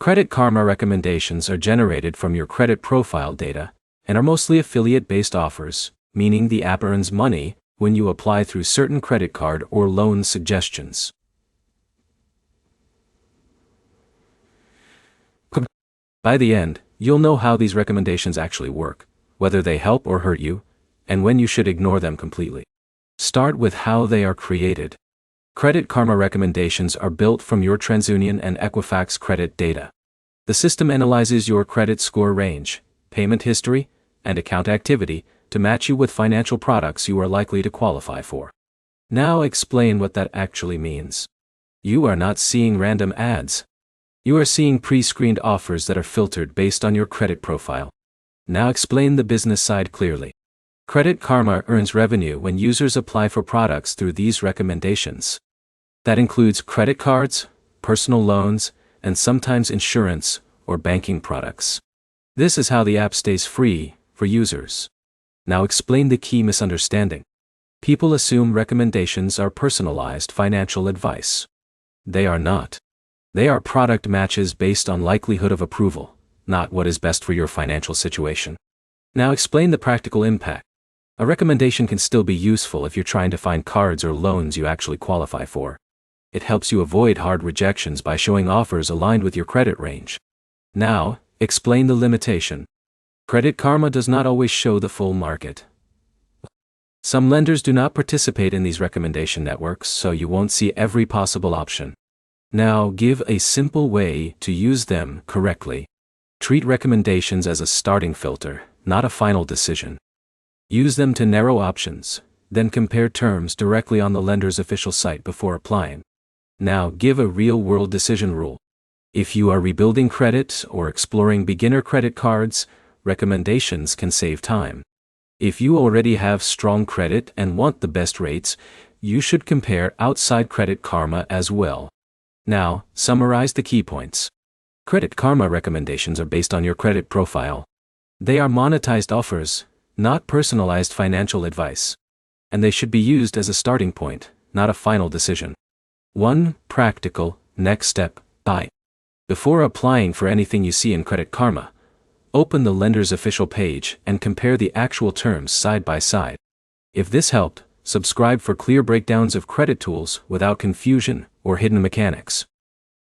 Credit Karma recommendations are generated from your credit profile data and are mostly affiliate-based offers, meaning the app earns money when you apply through certain credit card or loan suggestions. By the end, you'll know how these recommendations actually work, whether they help or hurt you, and when you should ignore them completely. Start with how they are created. Credit Karma recommendations are built from your TransUnion and Equifax credit data. The system analyzes your credit score range, payment history, and account activity to match you with financial products you are likely to qualify for. Now explain what that actually means. You are not seeing random ads. You are seeing pre-screened offers that are filtered based on your credit profile. Now explain the business side clearly. Credit Karma earns revenue when users apply for products through these recommendations. That includes credit cards, personal loans, and sometimes insurance or banking products. This is how the app stays free for users. Now explain the key misunderstanding. People assume recommendations are personalized financial advice. They are not. They are product matches based on likelihood of approval, not what is best for your financial situation. Now explain the practical impact. A recommendation can still be useful if you're trying to find cards or loans you actually qualify for. It helps you avoid hard rejections by showing offers aligned with your credit range. Now, explain the limitation. Credit Karma does not always show the full market. Some lenders do not participate in these recommendation networks, so you won't see every possible option. Now, give a simple way to use them correctly. Treat recommendations as a starting filter, not a final decision. Use them to narrow options, then compare terms directly on the lender's official site before applying. Now, give a real-world decision rule. If you are rebuilding credit or exploring beginner credit cards, recommendations can save time. If you already have strong credit and want the best rates, you should compare outside Credit Karma as well. Now, summarize the key points. Credit Karma recommendations are based on your credit profile. They are monetized offers, not personalized financial advice. And they should be used as a starting point, not a final decision. 1. Practical, next step, buy. Before applying for anything you see in Credit Karma, open the lender's official page and compare the actual terms side by side. If this helped, subscribe for clear breakdowns of credit tools without confusion or hidden mechanics.